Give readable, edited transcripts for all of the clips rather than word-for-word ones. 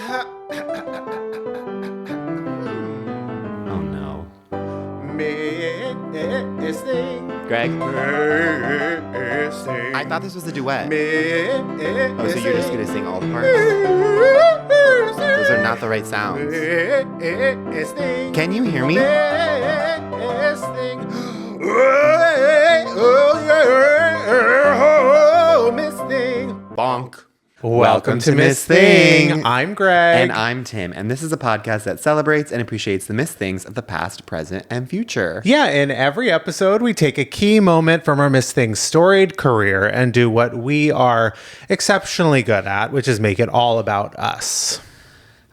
Oh no. Missing. Greg? Missing. I thought this was a duet. Missing. Oh, so you're just gonna sing all the parts? Those are not the right sounds. Can you hear me? Bonk. Welcome to Miss Thing. I'm Greg. And I'm Tim. And this is a podcast that celebrates and appreciates the missed things of the past, present, and future. Yeah, in every episode, we take a key moment from our Miss Thing's storied career and do what we are exceptionally good at, which is make it all about us.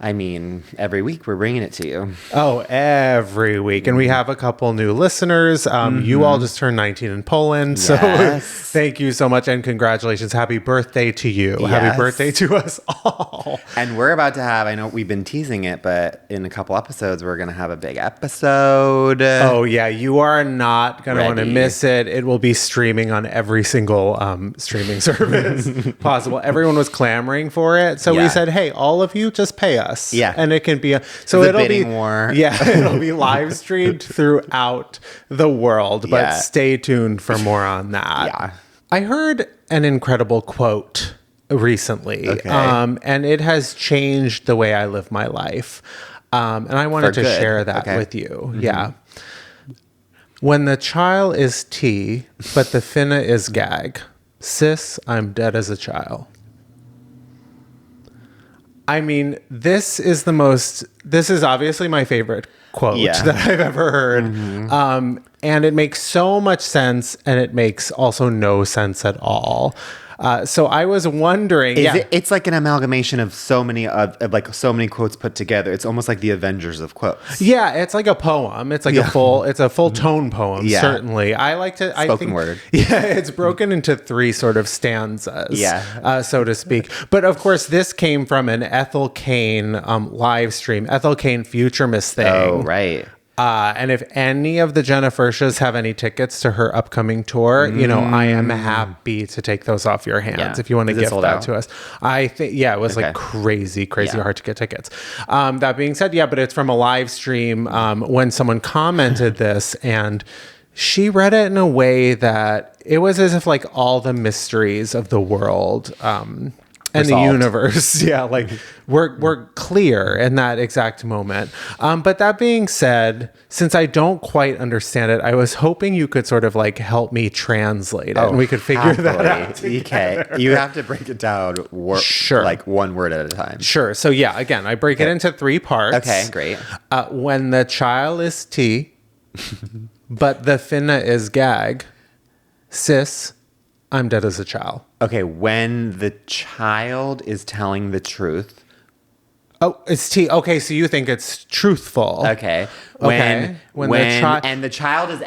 I mean, every week we're bringing it to you. Oh, every week. And we have a couple new listeners. You all just turned 19 in Poland. So thank you so much. And congratulations. Happy birthday to you. Yes. Happy birthday to us all. And we're about to have, I know we've been teasing it, but in a couple episodes, we're going to have a big episode. Oh, yeah. You are not going to want to miss it. It will be streaming on every single streaming service possible. Everyone was clamoring for it. So we said, hey, all of you, just pay us. Yeah. And it can be it'll be war. Yeah, it'll be live streamed throughout the world, but stay tuned for more on that. Yeah. I heard an incredible quote recently, and it has changed the way I live my life. And I wanted to share that with you. Mm-hmm. Yeah. When the child is tea, but the finna is gag. Sis, I'm dead as a child. I mean, this is obviously my favorite quote that I've ever heard. Mm-hmm. And it makes so much sense, and it makes also no sense at all. So I was wondering, it's like an amalgamation of so many quotes put together. It's almost like the Avengers of quotes. Yeah, it's like a poem. It's like a full tone poem. Yeah. Certainly, I like to spoken word. Yeah, it's broken into three sort of stanzas. So to speak. But of course, this came from an Ethel Cain live stream. Ethel Cain, future Miss Thing. Oh, right. And if any of the Jennifershas have any tickets to her upcoming tour, I am happy to take those off your hands if you want to gift that to us. I think, it was like crazy hard to get tickets. That being said, but it's from a live stream when someone commented this, and she read it in a way that it was as if like all the mysteries of the world and the universe, we're clear in that exact moment. But that being said, since I don't quite understand it, I was hoping you could sort of like help me translate it, and we could figure that out together. Okay, you have to break it down, like one word at a time. Sure. So again, I break it into three parts. Okay, great. When the child is tea, but the finna is gag, sis, I'm dead as a child. Okay, when the child is telling the truth. Oh, it's tea. Okay, so you think it's truthful. Okay. When the child is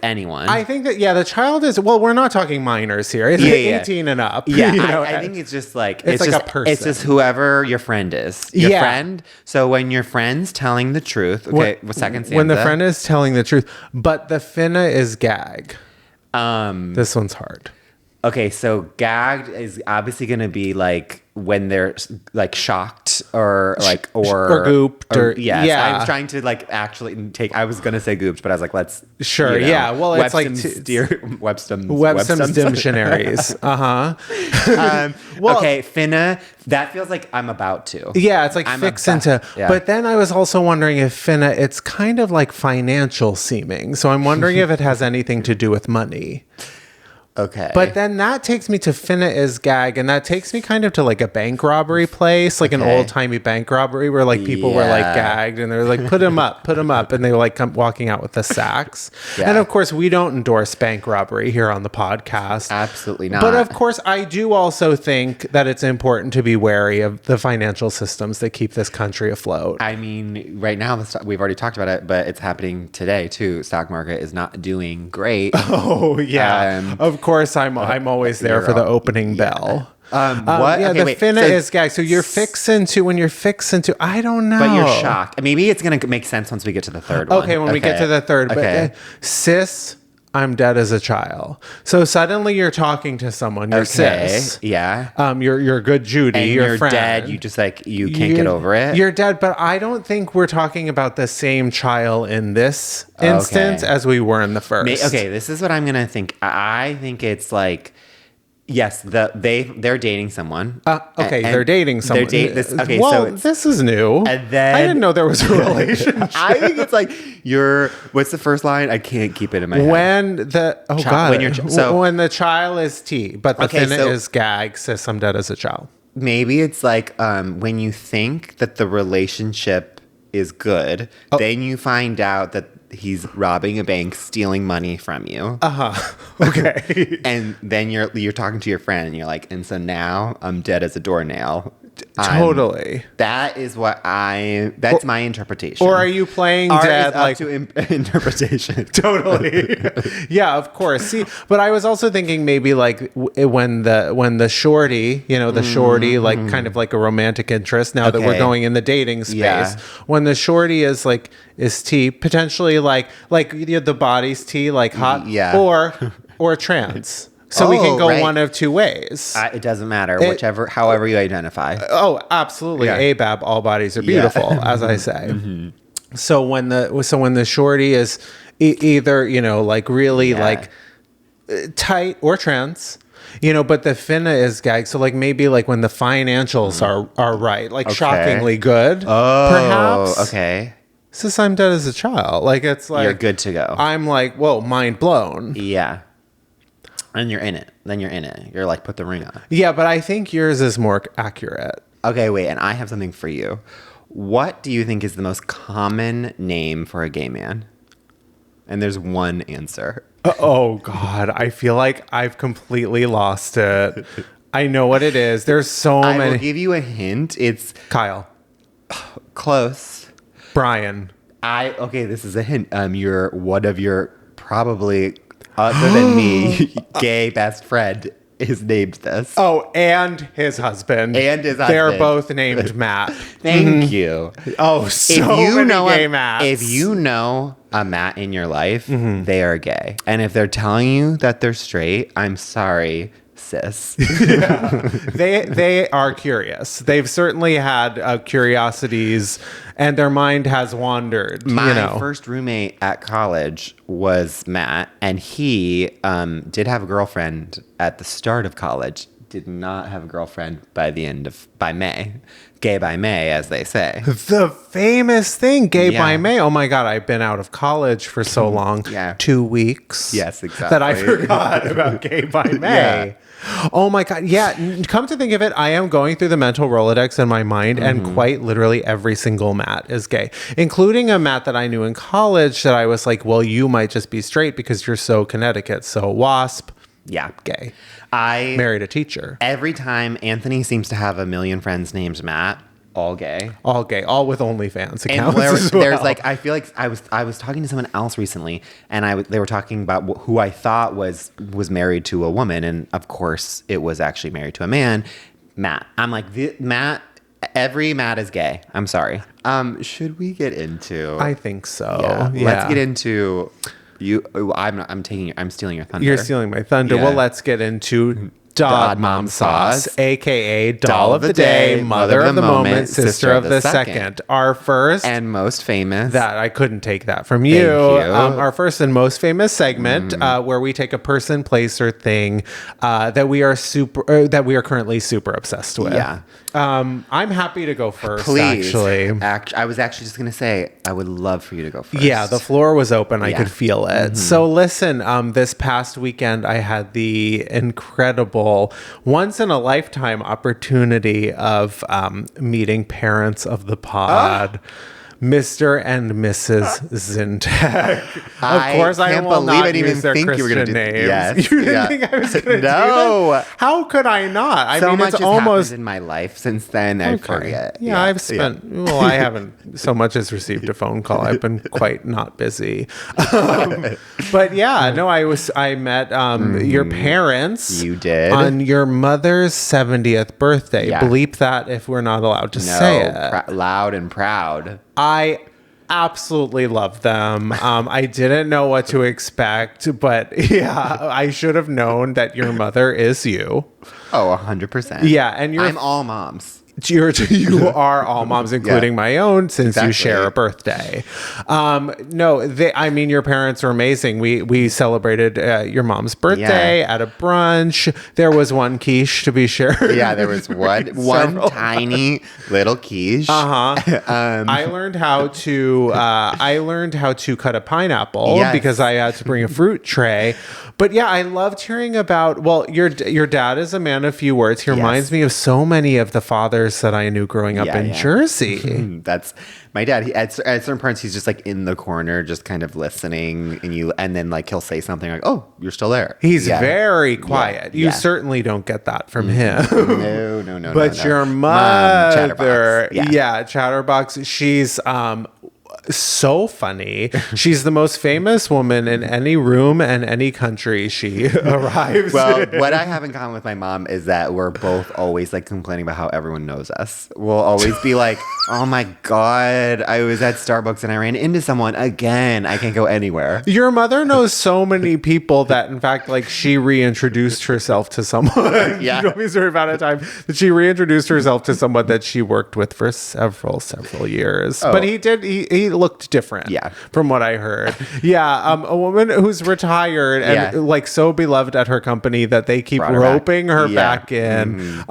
anyone. I think that, the child is, well, we're not talking minors here. It's 18 and up. Yeah, I think it's just like, it's like just, a person. It's just whoever your friend is. Your friend. So when your friend's telling the truth, second stanza. When the friend is telling the truth, but the finna is gag. This one's hard. Okay, so gagged is obviously going to be like when they're like shocked or gooped or I was trying to like actually I was going to say gooped, but I was like, let's well, it's like Webstom's dictionaries. Okay, finna, that feels like I'm about to. Yeah, it's like fix into. But then I was also wondering if finna, it's kind of like financial seeming. So I'm wondering if it has anything to do with money. Okay. But then that takes me to finna is gag, and that takes me kind of to like a bank robbery place, like an old-timey bank robbery where like people were like gagged and they're like, put him up, and they were like walking out with the sacks. And of course, we don't endorse bank robbery here on the podcast. Absolutely not. But of course, I do also think that it's important to be wary of the financial systems that keep this country afloat. I mean, right now, we've already talked about it, but it's happening today too. Stock market is not doing great. Oh, yeah. Of course, I'm always there for the opening bell. What? Yeah, the finna is gag. So you're fixing to, I don't know. But you're shocked. Maybe it's going to make sense once we get to the third one. Okay, when we get to the third. But sis, I'm dead as a child. So suddenly you're talking to someone, you're cis. Yeah. You're good Judy, and your you're friend. dead. You just like, you can't get over it. You're dead, but I don't think we're talking about the same child in this instance as we were in the first. Okay, this is what I'm going to think. I think it's like, yes, they're dating someone. They're dating someone. This is new. And then I didn't know there was a relationship. I think it's like what's the first line? I can't keep it in my head. When the child is T, but the finna is gag, cis, I'm dead as a child. Maybe it's like when you think that the relationship is good, then you find out that he's robbing a bank, stealing money from you. Okay. And then you're talking to your friend and you're like, and so now I'm dead as a doornail. Totally. That's my interpretation. Or are you playing dead like to interpretation? Totally. Yeah, of course. See, but I was also thinking maybe like when the shorty, the shorty, like kind of like a romantic interest now that we're going in the dating space. When the shorty is T, potentially like the body's T, like hot, or trans. So we can go one of two ways. It doesn't matter, however you identify. Oh, absolutely. Yeah. ABAB, all bodies are beautiful, as I say. Mm-hmm. So when the shorty is either like really like tight or trans, but the finna is gag. So like maybe like when the financials are right, like shockingly good. Oh, perhaps. Okay. Since I'm dead as a child, like it's like you're good to go. I'm like, whoa, mind blown. Yeah. And you're in it. Then you're in it. You're like, put the ring on. Yeah, but I think yours is more accurate. Okay, wait. And I have something for you. What do you think is the most common name for a gay man? And there's one answer. Oh, God. I feel like I've completely lost it. I know what it is. There's so many. I will give you a hint. It's Kyle. Close. Brian. Okay, this is a hint. You're one of your probably... other than me, gay best friend is named this. Oh, and his husband. They're both named Matt. Thank you. Oh, gay Matts. If you know a Matt in your life, they are gay. And if they're telling you that they're straight, I'm sorry, cis. They are curious. They've certainly had curiosities, and their mind has wandered. My first roommate at college was Matt, and he did have a girlfriend at the start of college. Did not have a girlfriend by May. Gay by May, as they say. The famous thing, gay by May. Oh my God, I've been out of college for so long. 2 weeks. Yes, exactly. That I forgot about gay by May. Oh my God. Yeah. Come to think of it, I am going through the mental Rolodex in my mind, and quite literally every single Matt is gay, including a Matt that I knew in college that I was like, well, you might just be straight because you're so Connecticut. So WASP. Yeah. Gay. I married a teacher. Every time Anthony seems to have a million friends named Matt, all gay. All gay. All with OnlyFans accounts. And there's like, I feel like I was talking to someone else recently, and they were talking about who I thought was married to a woman, and of course it was actually married to a man. Matt. I'm like, Matt. Every Matt is gay. I'm sorry. Should we get into? I think so. Yeah. Let's get into. I'm stealing your thunder. You're stealing my thunder. Yeah. Well, let's get into Dog Mom Sauce, aka Doll of the Day, Mother of the Moment, Sister of the Second. Our first and most famous. That I couldn't take that from you. Our first and most famous segment, where we take a person, place, or thing that we are currently super obsessed with. Yeah. I'm happy to go first. Please. Actually, I was actually just gonna say I would love for you to go first. Yeah, the floor was open. I could feel it. So listen, this past weekend I had the incredible, once in a lifetime opportunity of meeting parents of the pod. Mr. and Mrs. Zientek. Of course, I will not use their Christian names. Yes, you didn't think I was going to do that? How could I not? I mean, much it's has almost happened in my life since then. I forget. Yeah, I've spent. Yeah. Well, I haven't so much as received a phone call. I've been quite not busy. But yeah, no, I met your parents. You did on your mother's 70th birthday. Yeah. Bleep that if we're not allowed to say it. Loud and proud. absolutely love them. I didn't know what to expect, but yeah, I should have known that your mother is you. Oh, 100%. Yeah, and I'm all moms. You are all moms, including my own, since you share a birthday. Your parents are amazing. We celebrated your mom's birthday at a brunch. There was one quiche to be shared. Yeah, there was one tiny little quiche. I learned how to cut a pineapple because I had to bring a fruit tray. But yeah, I loved hearing about. Well, your dad is a man of few words. He reminds me of so many of the fathers that I knew growing up in Jersey. That's my dad. At certain parts, he's just like in the corner, just kind of listening, and then like he'll say something like, "Oh, you're still there." He's very quiet. You certainly don't get that from him. No. But your mother, Chatterbox. She's so funny. She's the most famous woman in any room and any country she arrives in. What I have in common with my mom is that we're both always like complaining about how everyone knows us. We'll always be like, oh my God, I was at Starbucks and I ran into someone again. I can't go anywhere. Your mother knows so many people that in fact, like she reintroduced herself to someone. Yeah. You know, there about a time that she reintroduced herself to someone that she worked with for several years. But he looked different from what I heard. A woman who's retired and like so beloved at her company that they keep roping her back in. She's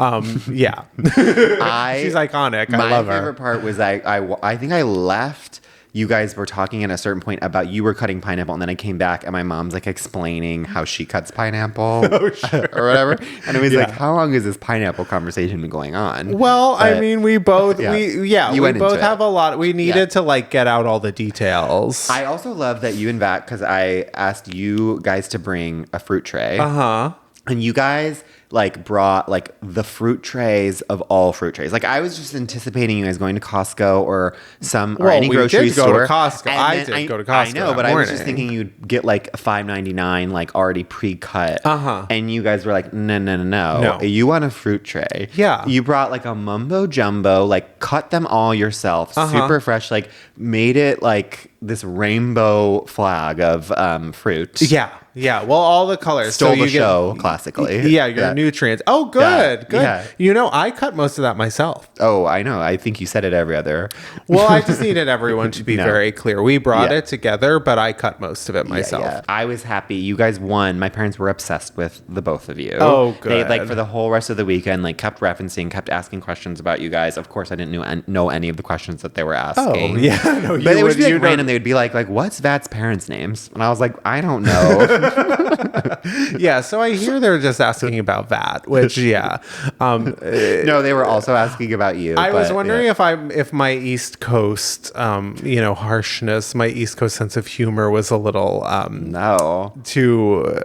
iconic. I love her. My favorite part was I think I left. You guys were talking at a certain point about you were cutting pineapple, and then I came back and my mom's like explaining how she cuts pineapple or whatever. And it was like, how long has this pineapple conversation been going on? Well, but, I mean, we both have a lot. We needed to like get out all the details. I also love that you and Vat, because I asked you guys to bring a fruit tray. And you guys like brought like the fruit trays of all fruit trays. Like I was just anticipating you guys going to Costco or any grocery store. Go to Costco. I did go to Costco. I know, but I was just thinking you'd get like $5.99 like already pre-cut. And you guys were like, no. You want a fruit tray. Yeah. You brought like a mumbo jumbo, like cut them all yourself, super fresh, like made it like this rainbow flag of fruit. Yeah, well, all the colors. Stole the show, classically. Yeah, your nutrients. Oh, good. Yeah. You know, I cut most of that myself. Oh, I know. I think you said it every other. Well, I just needed everyone to be very clear. We brought it together, but I cut most of it myself. Yeah. I was happy. You guys won. My parents were obsessed with the both of you. Oh, good. They, like, for the whole rest of the weekend, like, kept referencing, kept asking questions about you guys. Of course, I didn't know any of the questions that they were asking. Oh, yeah. No, but it would be like random. They would be like, what's Vat's parents' names? And I was like, I don't know. Yeah, so I hear they're just asking about that, which no, they were also asking about you. I was wondering if my East Coast harshness, my East Coast sense of humor was a little too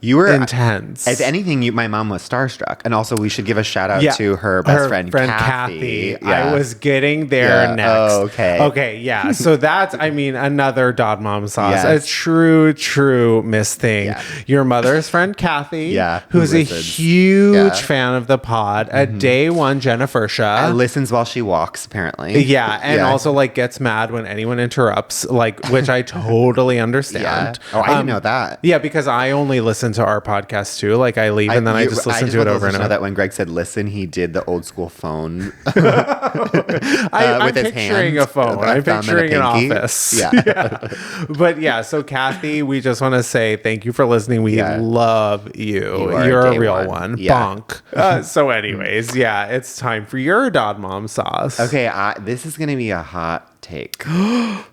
intense. If anything, my mom was starstruck. And also we should give a shout out to her best friend Kathy. I was getting there next. Oh, okay, yeah. So that's another Dod Mom sauce. A true Miss thing. Yeah. Your mother's friend Kathy, who's a huge fan of the pod, a day one Jennifer Shah. Listens while she walks, apparently. Yeah, and also like gets mad when anyone interrupts, which I totally understand. Oh, I didn't know that. Yeah, because I only listen to our podcast too. Like I leave and then I just listen to it over and over. That when Greg said listen, he did the old school phone. I'm picturing a phone. I'm picturing an office. Yeah. But yeah, so Kathy, we just want to say thank you for listening. We love you. You're a real one. Yeah. Bonk. So anyways, it's time for your Dod Mom sauce. Okay, this is going to be a hot take. And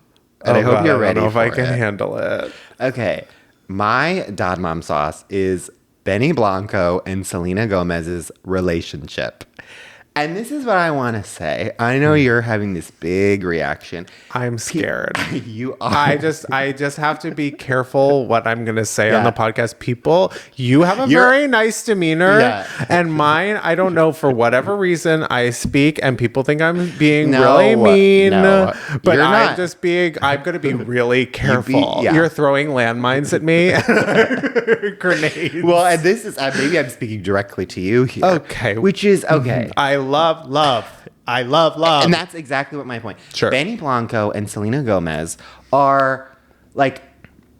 I hope you're ready for it. I don't know if I can handle it. Okay, my Dod Mom sauce is Benny Blanco and Selena Gomez's relationship. And this is what I want to say. I know you're having this big reaction. I'm scared. You are. I just have to be careful what I'm going to say on the podcast. People, you have a very nice demeanor. And mine, I don't know, for whatever reason, I speak and people think I'm being really mean. But I'm going to be really careful. You're throwing landmines at me. Grenades. Well, and this is, maybe I'm speaking directly to you here. Okay. Which is, okay. I love I love. And that's exactly what my point. Sure. Benny Blanco and Selena Gomez are like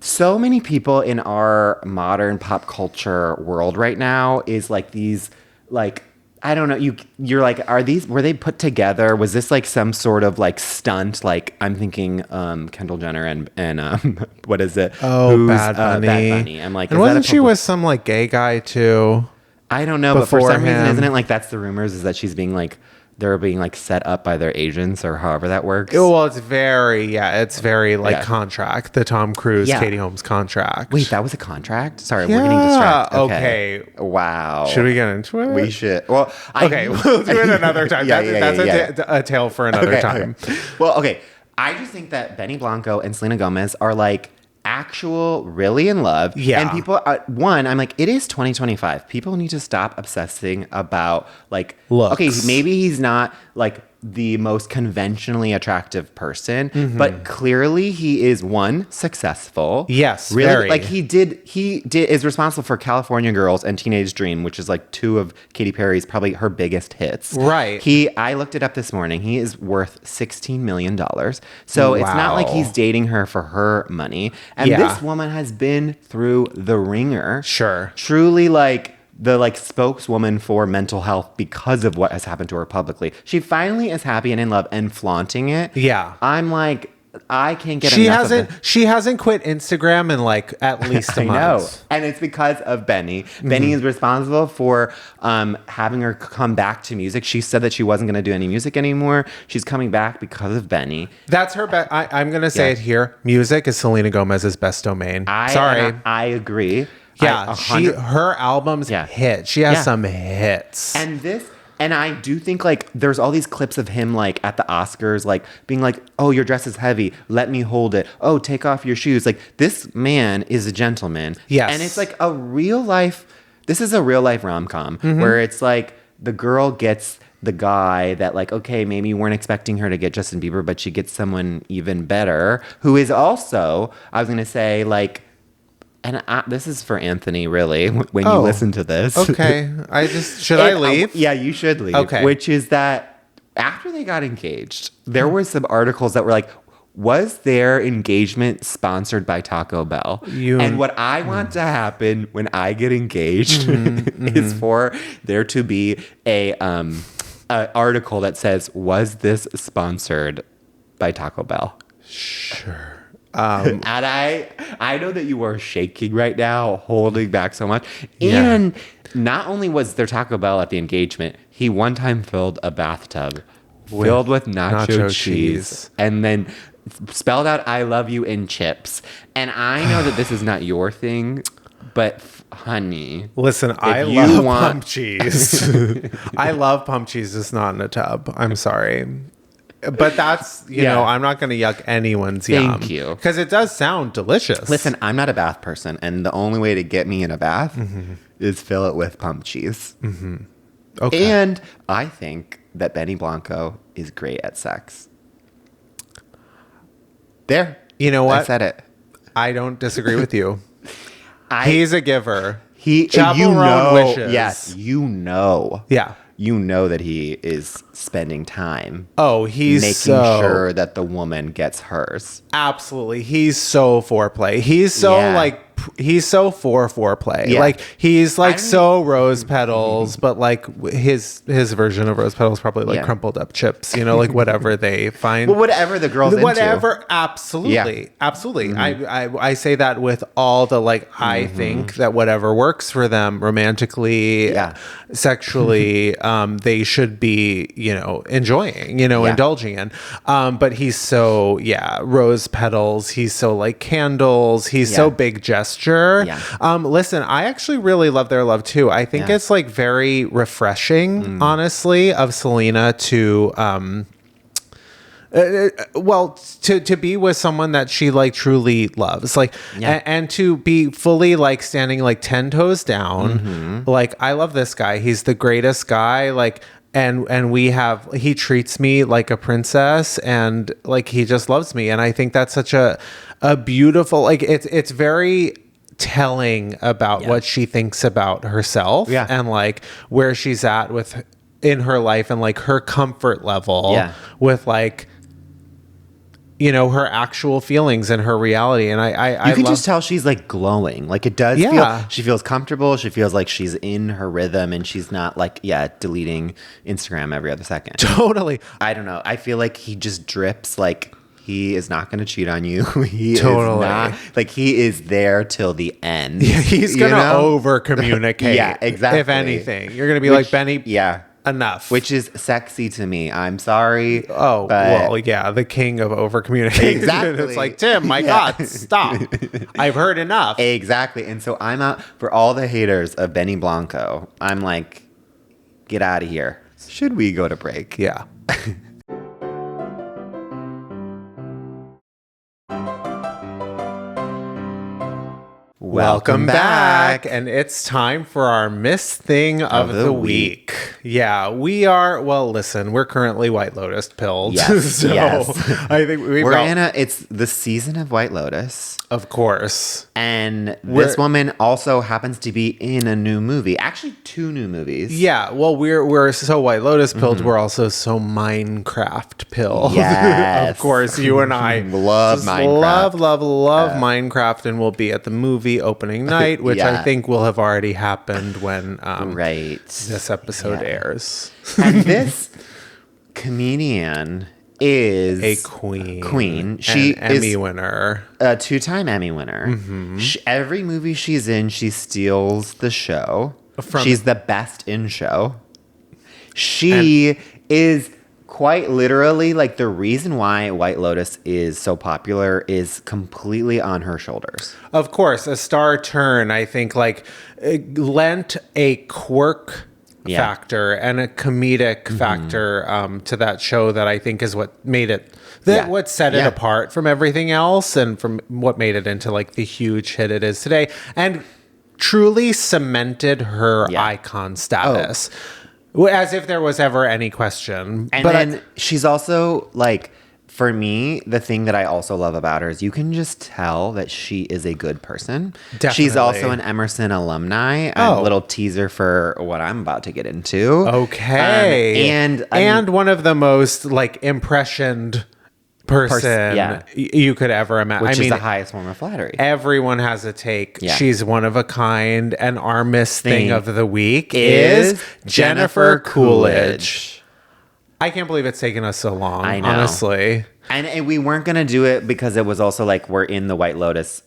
so many people in our modern pop culture world right now is like these like I don't know. You're like, were they put together? Was this like some sort of like stunt? Like I'm thinking Kendall Jenner and what is it? Oh, Bad Bunny. Bad Bunny. I'm like, and wasn't she with some like gay guy too? I don't know, but for some reason, isn't it like that's the rumors is that she's being like they're being like set up by their agents or however that works. Well, it's very like contract, the Tom Cruise, Katie Holmes contract. Wait, that was a contract? Sorry, we're getting distracted. Okay. Wow. Should we get into it? We should. Well, we'll do it another time. That's a tale for another time. Okay. Well, okay. I just think that Benny Blanco and Selena Gomez are like actual really in love. Yeah. And people, I'm like, it is 2025. People need to stop obsessing about like, looks. Okay, maybe he's not like the most conventionally attractive person, but clearly he is successful. Yes, really. Very. Like he is responsible for California Girls and Teenage Dream, which is like two of Katy Perry's probably her biggest hits. Right. I looked it up this morning. He is worth $16 million. So it's not like he's dating her for her money. And this woman has been through the ringer. Sure. Truly like the like spokeswoman for mental health because of what has happened to her publicly. She finally is happy and in love and flaunting it. Yeah. I'm like, I can't get enough of it. She hasn't quit Instagram in like at least a month. I know. And it's because of Benny. Benny is responsible for having her come back to music. She said that she wasn't going to do any music anymore. She's coming back because of Benny. That's her best. I'm going to say it here. Music is Selena Gomez's best domain. Sorry. I agree. Yeah, her albums hit. She has some hits. And I do think like there's all these clips of him like at the Oscars like being like, "Oh, your dress is heavy. Let me hold it. Oh, take off your shoes." Like this man is a gentleman. Yes. And it's like this is a real life rom-com where it's like the girl gets the guy that like, okay, maybe you weren't expecting her to get Justin Bieber, but she gets someone even better who is also, I was going to say like, and this is for Anthony, really, when you listen to this. Okay. Should I leave? Yeah, you should leave. Okay. Which is that after they got engaged, there were some articles that were like, was their engagement sponsored by Taco Bell? And what I want to happen when I get engaged is for there to be a article that says, was this sponsored by Taco Bell? Sure. And I know that you are shaking right now, holding back so much. And not only was there Taco Bell at the engagement, he one time filled a bathtub filled with nacho cheese and then spelled out "I love you" in chips. And I know that this is not your thing, but honey, listen, I love pump cheese. I love pump cheese. It's not in a tub. I'm sorry. But that's, you know, I'm not going to yuck anyone's yum. Thank you. Because it does sound delicious. Listen, I'm not a bath person, and the only way to get me in a bath is fill it with pump cheese. Okay. And I think that Benny Blanco is great at sex. There. You know what? I said it. I don't disagree with you. He's a giver. Wishes. Yes, you know. Yeah. You know that he is spending time. Oh, he's making sure that the woman gets hers. Absolutely. He's so foreplay. He's so he's so for foreplay. Yeah. Like he's like so rose petals, but like his version of rose petals probably like crumpled up chips, you know, like whatever they find. Well, whatever the girl's into. Absolutely. Absolutely. I say that with all the like I think that whatever works for them romantically, sexually, they should be, you know, enjoying, you know, indulging in. But he's so rose petals, he's so like candles, he's so big gesture. Listen, I actually really love their love too. I think it's like very refreshing, honestly, of Selena to to be with someone that she like truly loves, like and to be fully like standing like 10 toes down. Like, I love this guy. He's the greatest guy. Like, and he treats me like a princess, and like he just loves me. And I think that's such a beautiful, like it's very telling about what she thinks about herself and like where she's at with in her life and like her comfort level with like, you know, her actual feelings and her reality. And I can just tell she's like glowing. Like it does feel, she feels comfortable. She feels like she's in her rhythm and she's not like, deleting Instagram every other second. Totally. I don't know. I feel like he just drips like he is not going to cheat on you. He is not, like he is there till the end. Yeah, he's going to over communicate. Yeah, exactly. If anything, you're going to be like, Benny. Yeah. Enough. Which is sexy to me. I'm sorry. Oh, well, yeah. The king of over communicating. Exactly. It's like, Tim, my God, stop. I've heard enough. Exactly. And so I'm out for all the haters of Benny Blanco. I'm like, get out of here. Should we go to break? Yeah. Welcome back. And it's time for our Miss Thing of the week. Yeah, we are, well, listen, we're currently White Lotus pilled. Yes, so yes. I think it's the season of White Lotus. Of course. And this woman also happens to be in a new movie. Actually, 2 new movies. Yeah, well, we're so White Lotus pilled. We're also so Minecraft pilled. Yes. Of course, you and I love Minecraft. Love Minecraft, and we'll be at the movie opening night, which I think will have already happened when this episode airs. And this comedian is a queen. She is Emmy winner, a 2-time Emmy winner. Mm-hmm. Every movie she's in, she steals the show. She's the best in show. She is quite literally like the reason why White Lotus is so popular is completely on her shoulders. Of course, a star turn, I think, like lent a quirk factor and a comedic factor to that show that I think is what made it, what set it apart from everything else and from what made it into like the huge hit it is today and truly cemented her icon status. As if there was ever any question. And then she's also like, for me, the thing that I also love about her is you can just tell that she is a good person. Definitely. She's also an Emerson alumni. A little teaser for what I'm about to get into. Okay. And one of the most like impressioned person you could ever imagine. Which is the highest form of flattery. Everyone has a take. Yeah. She's one of a kind. And our Miss Thing of the week is Jennifer Coolidge. I can't believe it's taken us so long, I know. Honestly. And we weren't going to do it because it was also like we're in the White Lotus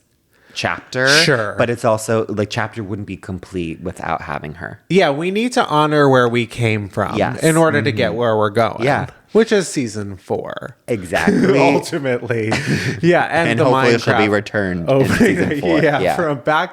chapter. Sure. But it's also like chapter wouldn't be complete without having her. Yeah, we need to honor where we came from in order to get where we're going. Yeah. Which is season 4. Exactly. Ultimately. Yeah. And the hopefully Minecraft she'll be returned in season 4.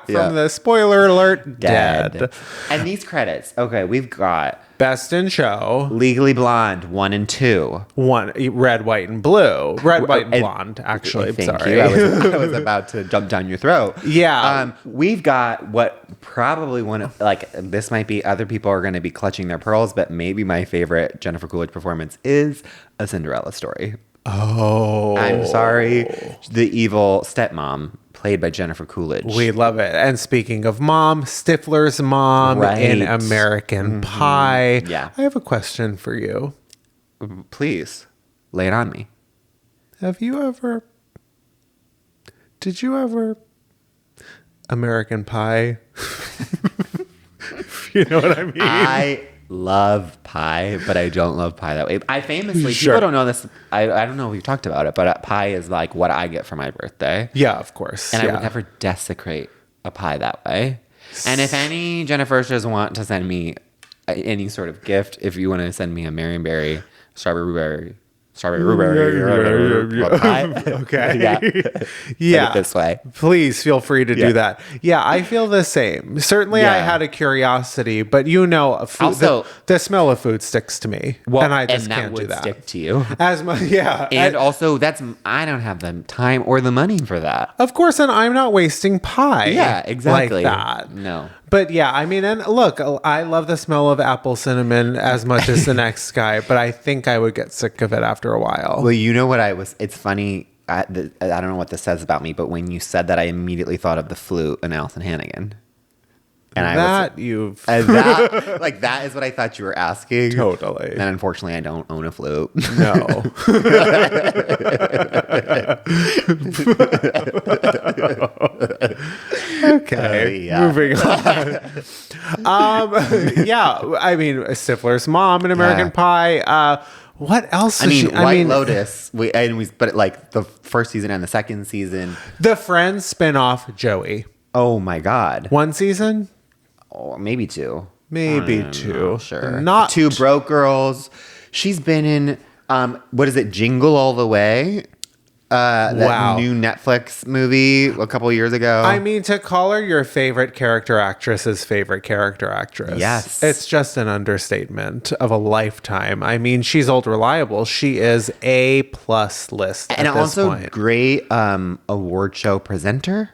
From the spoiler alert, dead. And these credits. Okay, we've got Best in Show, Legally Blonde 1 and 2. Red, White, and Blue. Red, White, and Blonde, actually. Thank Sorry. you. I was about to jump down your throat. Yeah. We've got what probably one of, like, this might be, other people are going to be clutching their pearls, but maybe my favorite Jennifer Coolidge performance is A Cinderella Story. Oh. I'm sorry. The evil stepmom, played by Jennifer Coolidge. We love it. And speaking of mom, Stifler's mom in American Pie. Yeah. I have a question for you. Please, lay it on me. Did you ever American Pie? You know what I mean? I love pie, but I don't love pie that way. I famously, people don't know this. I don't know if we've talked about it, but pie is like what I get for my birthday. Yeah, of course. And I would never desecrate a pie that way. And if any Jennifers want to send me any sort of gift, if you want to send me a Marionberry, strawberry pie. Okay. Yeah. This way. Please feel free to do that. Yeah, I feel the same. Certainly I had a curiosity, but also, the smell of food sticks to me. Well, and I just that can't would do that. stick to you. And also I don't have the time or the money for that. Of course, and I'm not wasting pie. Yeah, exactly. Like that. No. But yeah, I mean, and look, I love the smell of apple cinnamon as much as the next guy, but I think I would get sick of it after a while. Well, you know what it's funny. I don't know what this says about me, but when you said that, I immediately thought of The Flute and Allison Hannigan. And that that is what I thought you were asking. Totally. And unfortunately, I don't own a flute. No. Okay. Moving on. Yeah. I mean, Stifler's mom in American Pie. What else? White Lotus. But like the first season and the second season. The Friends spinoff, Joey. Oh my God. One season? Oh, maybe two. Maybe two. Sure. Not Two Broke Girls. She's been in, what is it? Jingle All the Way. That new Netflix movie a couple years ago. I mean, to call her your favorite character actress's favorite character actress. Yes. It's just an understatement of a lifetime. I mean, she's old reliable. She is A+ list and at this also point. Great award show presenter.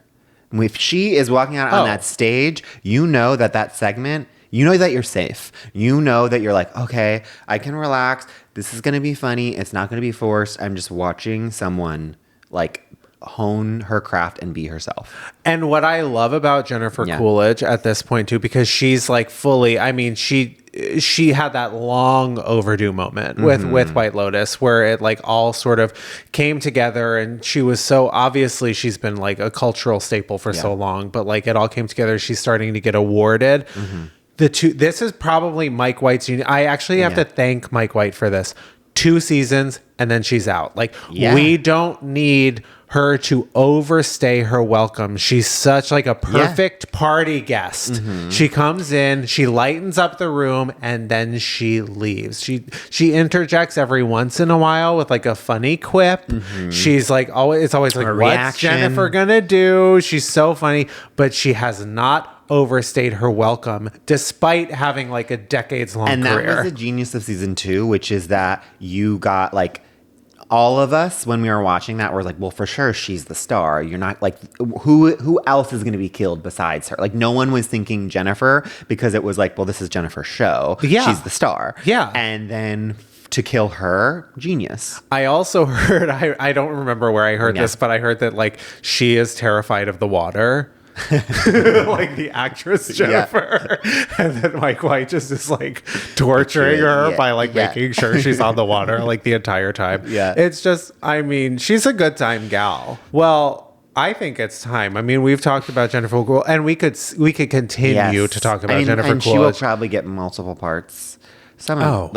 If she is walking out on that stage, you know that segment, you know that you're safe. You know that you're like, okay, I can relax. This is going to be funny. It's not going to be forced. I'm just watching someone like hone her craft and be herself. And what I love about Jennifer Coolidge at this point too, because she's like fully, I mean, she had that long overdue moment with White Lotus where it like all sort of came together, and she was so obviously she's been like a cultural staple for so long, but like it all came together. She's starting to get awarded. This is probably Mike White's union. I actually have to thank Mike White for this. 2 seasons and then she's out. Like we don't need her to overstay her welcome. She's such like a perfect party guest. She comes in, she lightens up the room, and then she leaves. She interjects every once in a while with like a funny quip. She's like it's always like, what's Jennifer gonna do? She's so funny, but she has not overstayed her welcome despite having like a decades-long career. And that was the genius of season 2, which is that you got like all of us when we were watching that were like, well, for sure she's the star. You're not like who else is going to be killed besides her? Like no one was thinking Jennifer because it was like, well, this is Jennifer's show. Yeah. She's the star. Yeah. And then to kill her, genius. I also heard, I don't remember where I heard this, but I heard that like she is terrified of the water. Like the actress Jennifer, and then Mike White just is like torturing her by like making sure she's on the water like the entire time. It's just, I mean, she's a good time gal. Well, I think it's time. I mean, we've talked about Jennifer Coolidge, and we could continue to talk about Jennifer Coolidge. She will probably get multiple parts. And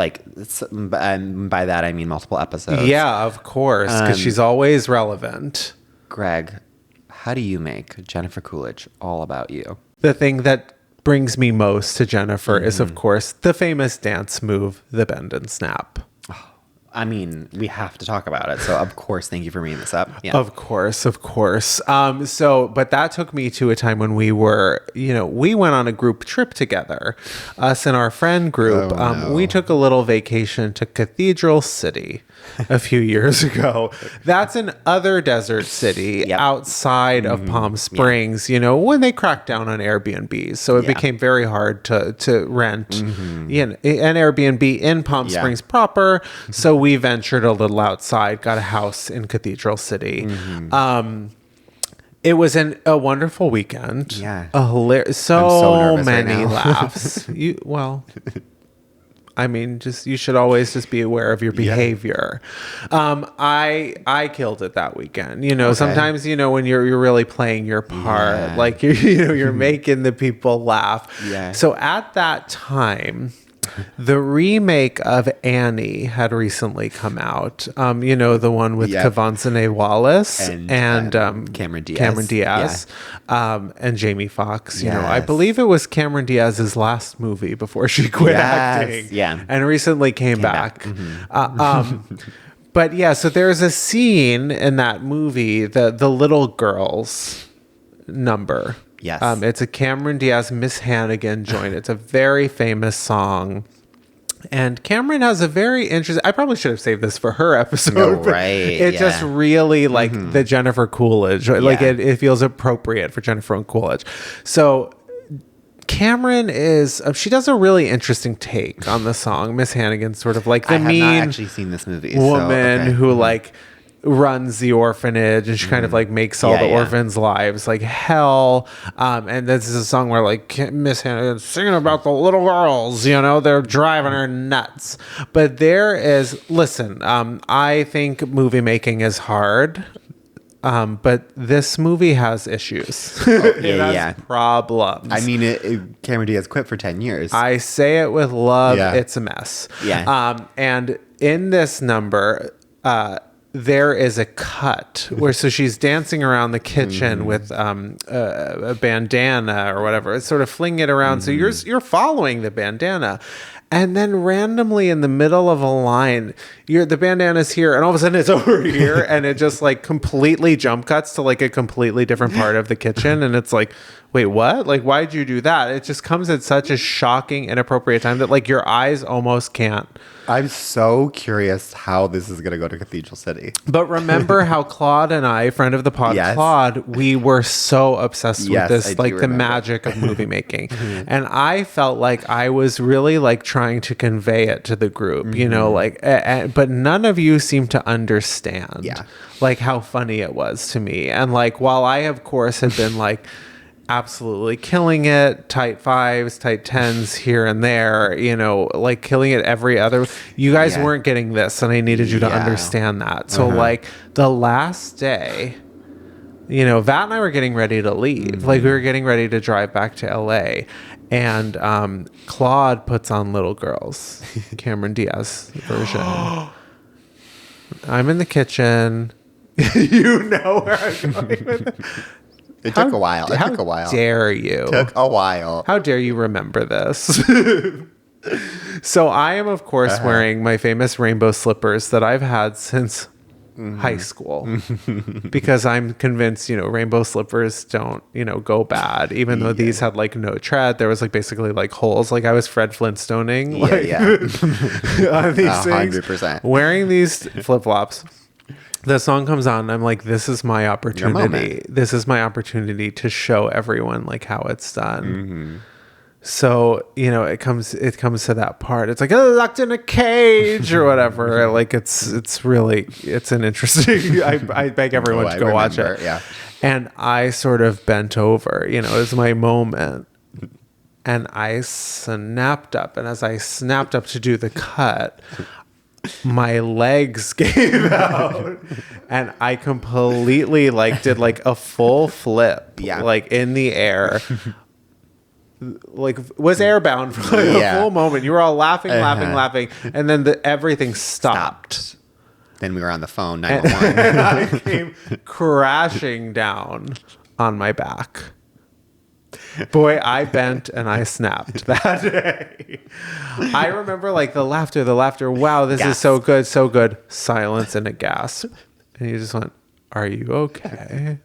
by that I mean multiple episodes. Yeah, of course, because she's always relevant. Greg, how do you make Jennifer Coolidge all about you? The thing that brings me most to Jennifer is, of course, the famous dance move, the bend and snap. I mean, we have to talk about it. So, of course, thank you for bringing this up. Yeah. Of course. But that took me to a time when we were, we went on a group trip together. Us and our friend group. We took a little vacation to Cathedral City a few years ago. That's an other desert city outside of Palm Springs, when they cracked down on Airbnbs. So it became very hard to rent an Airbnb in Palm Springs proper. So we ventured a little outside, got a house in Cathedral City. It was a wonderful weekend. Yeah. So many laughs. I mean, you should always just be aware of your behavior. I killed it that weekend. Sometimes, when you're really playing your part, like you're making the people laugh. Yeah. So at that time, the remake of Annie had recently come out. The one with Kavonsane Wallace and Cameron Diaz. And Jamie Foxx. I believe it was Cameron Diaz's last movie before she quit acting. Yeah. And recently came back. But yeah, so there's a scene in that movie, the Little Girls number. Yes. It's a Cameron Diaz, Miss Hannigan joint. It's a very famous song. And Cameron has a very interesting... I probably should have saved this for her episode. No, right. It's just really like the Jennifer Coolidge. Like it feels appropriate for Jennifer and Coolidge. So Cameron she does a really interesting take on the song. Miss Hannigan, sort of like the mean... I have not actually seen this movie. Woman who like... runs the orphanage, and she kind of like makes all the orphans' lives like hell. And this is a song where like Miss Hannah is singing about the little girls, you know, they're driving her nuts. But there is, listen, I think movie making is hard. But this movie has issues. It has problems. I mean, Cameron Diaz quit for 10 years. I say it with love. Yeah. It's a mess. Yeah. And in this number, there is a cut where so she's dancing around the kitchen with a bandana or whatever. It's sort of flinging it around. So you're following the bandana. And then randomly in the middle of a line, the bandana's here, and all of a sudden it's over here, and it just like completely jump cuts to like a completely different part of the kitchen, and it's like, wait, what? Like, why'd you do that? It just comes at such a shocking, inappropriate time that like your eyes almost can't. I'm so curious how this is going to go to Cathedral City. But remember how Claude and I, friend of the pod, Claude, we were so obsessed with this, like the magic of movie making. And I felt like I was really like trying to convey it to the group, you know, like, but none of you seemed to understand like how funny it was to me. And like, while I, of course, had been like, absolutely killing it, tight 5s, tight 10s here and there, you know, like killing it every other, you guys weren't getting this, and I needed you to understand that. So like the last day, you know, Vat and I were getting ready to leave. Like we were getting ready to drive back to LA, and Claude puts on Little Girls, Cameron Diaz version. I'm in the kitchen. You know where I'm going with it. It took a while. How dare you? Took a while. How dare you remember this? So I am, of course, wearing my famous rainbow slippers that I've had since high school, because I'm convinced, you know, rainbow slippers don't, you know, go bad, even though these had like no tread. There was like basically like holes. Like I was Fred Flintstoning. On these 100%. Wearing these flip-flops. The song comes on, and I'm like, this is my opportunity. This is my opportunity to show everyone like how it's done. So, you know, it comes to that part. It's like locked in a cage or whatever. Like it's an interesting. I beg everyone to go watch it. Yeah. And I sort of bent over. You know, it was my moment, and I snapped up. And as I snapped up to do the cut, my legs gave out, and I completely like did like a full flip, like in the air, like was airbound for like a full moment. You were all laughing, and then everything stopped. Then we were on the phone, 911. And I came crashing down on my back. Boy, I bent and I snapped that day. I remember like the laughter. Wow, this is so good, so good. Silence and a gasp. And you just went, "Are you okay?"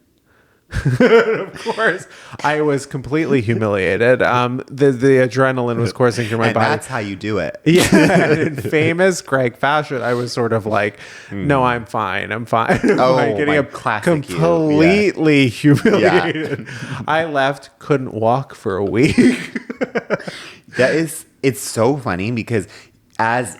Of course, I was completely humiliated. The adrenaline was coursing through my body. That's how you do it. Yeah, in famous Greg fashion, I was sort of like, "No, I'm fine. I'm fine." Oh, getting completely humiliated. I left, couldn't walk for a week. It's so funny because as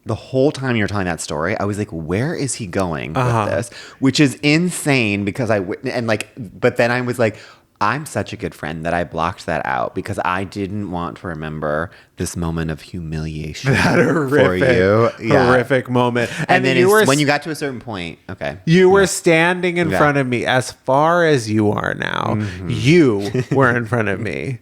the whole time you're telling that story, I was like, where is he going with this? Which is insane because but then I was like, I'm such a good friend that I blocked that out because I didn't want to remember this moment of humiliation for you. Horrific moment. And then when you got to a certain point, you were standing in front of me as far as you are now. You were in front of me.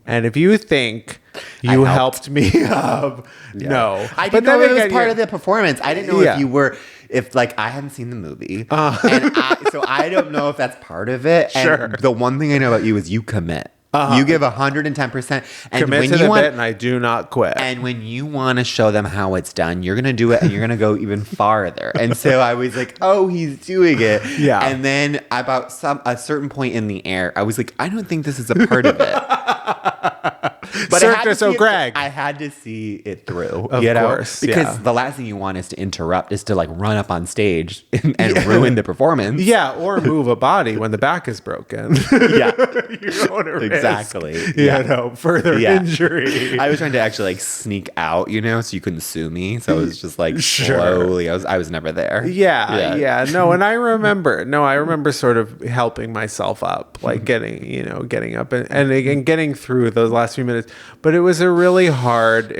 And if you think you helped me up, no. I didn't know it was part of the performance. I didn't know if you were, I hadn't seen the movie. So I don't know if that's part of it. Sure. And the one thing I know about you is you commit. You give 110%. And commit to the bit, and I do not quit. And when you want to show them how it's done, you're going to do it, and you're going to go even farther. And so I was like, oh, he's doing it. Yeah. And then about a certain point in the air, I was like, I don't think this is a part of it. But Cirque du Soleil. I had to see it through, of course, because the last thing you want is to interrupt, is to like run up on stage and ruin the performance. Yeah, or move a body when the back is broken. Yeah, you don't want to exactly. Further injury. I was trying to actually like sneak out, so you couldn't sue me. So it was just like slowly. I was never there. Yeah. No, and I remember sort of helping myself up, like getting up and again getting through those last few minutes. But it was a hard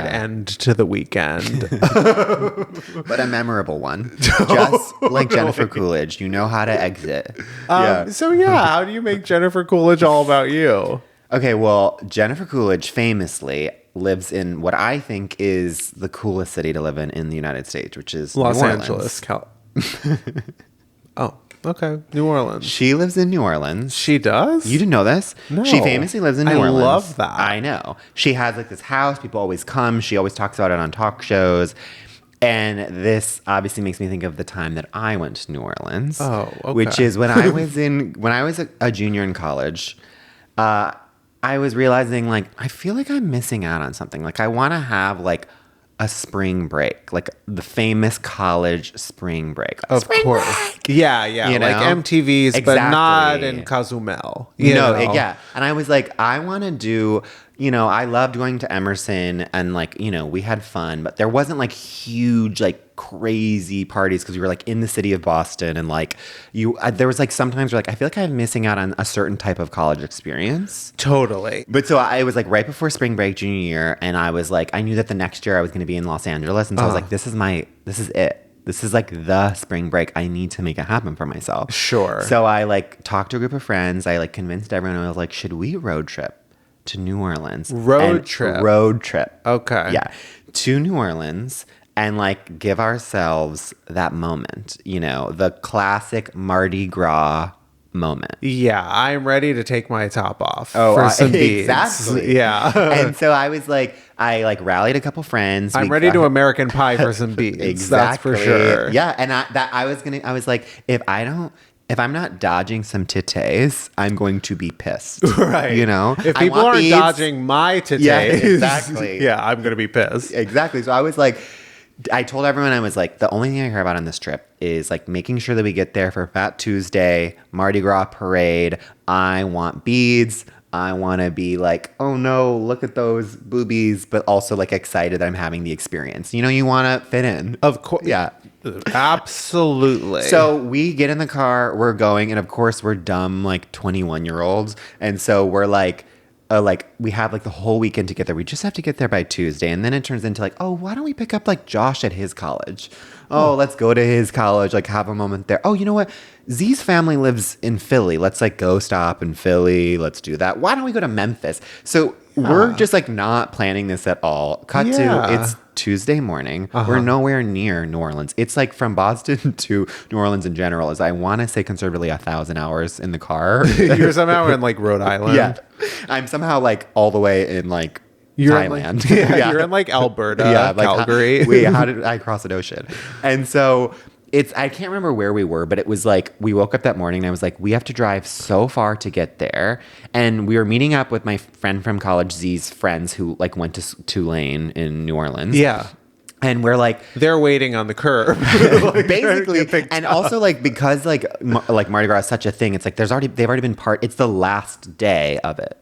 end to the weekend. But a memorable one. Just like Jennifer Coolidge, you know how to exit. So how do you make Jennifer Coolidge all about you? Okay, well, Jennifer Coolidge famously lives in what I think is the coolest city to live in the United States, which is Los New Angeles. Oh, okay. New Orleans. She lives in New Orleans. She does? You didn't know this? No. She famously lives in New Orleans. I love that. I know. She has like this house. People always come. She always talks about it on talk shows. And this obviously makes me think of the time that I went to New Orleans. Oh, okay. Which is when I was a junior in college. I was realizing, like, I feel like I'm missing out on something. Like, I want to have, like, a spring break. Like, the famous college spring break. Of spring course. Break! Yeah. Like MTV's, but not in Cozumel. Yeah. And I was like, I want to do... I loved going to Emerson and like, we had fun, but there wasn't like huge, like crazy parties because we were like in the city of Boston and like there was like sometimes we're like, I feel like I'm missing out on a certain type of college experience. Totally. But so I was like right before spring break junior year and I was like, I knew that the next year I was going to be in Los Angeles. And so I was like, this is it. This is like the spring break. I need to make it happen for myself. Sure. So I like talked to a group of friends. I like convinced everyone. I was like, should we road trip to New Orleans? Road trip. Okay. Yeah. To New Orleans and like give ourselves that moment, the classic Mardi Gras moment. Yeah. I'm ready to take my top off for some beads. Exactly. Yeah. And so I was like, I like rallied a couple friends. I'm ready to American Pie for some beads. Exactly. That's for sure. Yeah. And I was like, if I'm not dodging some titties, I'm going to be pissed. Right. If people aren't dodging my titties, yeah, exactly. Yeah, I'm going to be pissed. Exactly. So I was like, I told everyone, I was like, the only thing I care about on this trip is like making sure that we get there for Fat Tuesday, Mardi Gras parade. I want beads. I want to be like, oh no, look at those boobies, but also like excited that I'm having the experience. You want to fit in. Of course. Yeah. Absolutely. So we get in the car, we're going, and of course we're dumb like 21-year-olds. And so we're like we have like the whole weekend together. We just have to get there by Tuesday. And then it turns into like, oh, why don't we pick up like Josh at his college? Oh, let's go to his college, like have a moment there. Oh, you know what? Z's family lives in Philly. Let's like go stop in Philly. Let's do that. Why don't we go to Memphis? So we're just like not planning this at all. Cut to it's Tuesday morning. We're nowhere near New Orleans. It's like from Boston to New Orleans in general is I want to say conservatively 1,000 hours in the car. You're somehow in like Rhode Island. Yeah. I'm somehow like all the way in like Thailand. You're in like Alberta, Calgary. How did I cross an ocean? And so I can't remember where we were, but it was like we woke up that morning and I was like, we have to drive so far to get there. And we were meeting up with my friend from college, Z's friends who like went to Tulane in New Orleans. Yeah. And we're like, they're waiting on the curb, like, basically. And also like, because like Mardi Gras is such a thing, it's like they've already been it's the last day of it.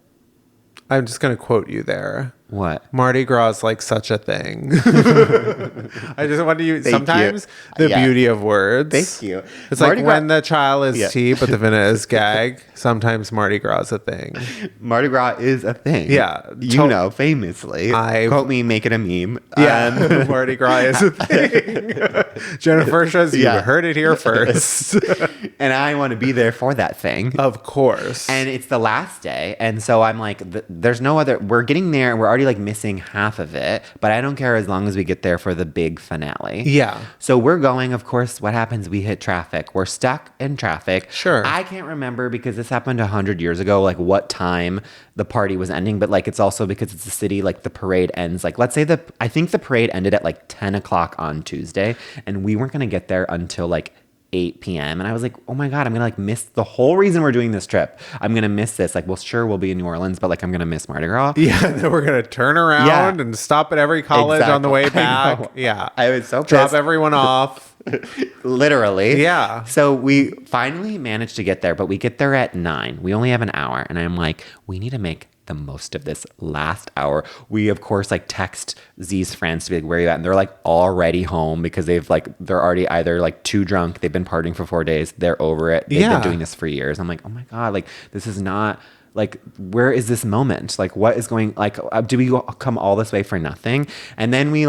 I'm just going to quote you there. What? Mardi Gras is like such a thing. I just want to use sometimes you. the beauty of words. Thank you. It's Mardi like Gras, when the child is tea, but the vina is gag. Sometimes Mardi Gras is a thing. Mardi Gras is a thing. Yeah. Famously. Quote me, make it a meme. Yeah. Mardi Gras is a thing. Jennifer says you heard it here first. And I want to be there for that thing. Of course. And it's the last day. And so I'm like, there's no other, we're getting there and we're already like missing half of it, but I don't care as long as we get there for the big finale. Yeah. So we're going, of course, what happens? We hit traffic. We're stuck in traffic. Sure. I can't remember because this happened 100 years ago, like what time the party was ending, but like it's also because it's a city, like the parade ends. Like let's say I think the parade ended at like 10 o'clock on Tuesday and we weren't going to get there until like 8 p.m. And I was like, oh my God, I'm going to like miss the whole reason we're doing this trip. I'm going to miss this. Like, well, sure, we'll be in New Orleans, but like, I'm going to miss Mardi Gras. Yeah. And then we're going to turn around and stop at every college on the way back. Yeah. I was so pissed. Drop everyone off. Literally. Yeah. So we finally managed to get there, but we get there at 9. We only have an hour. And I'm like, we need to make the most of this last hour. We of course like text Z's friends to be like, where are you at? And they're like already home because they're already either like too drunk, they've been partying for 4 days, they're over it, they've been doing this for years. I'm like, oh my God, like this is not like, where is this moment? Like what is going, like do we come all this way for nothing? And then we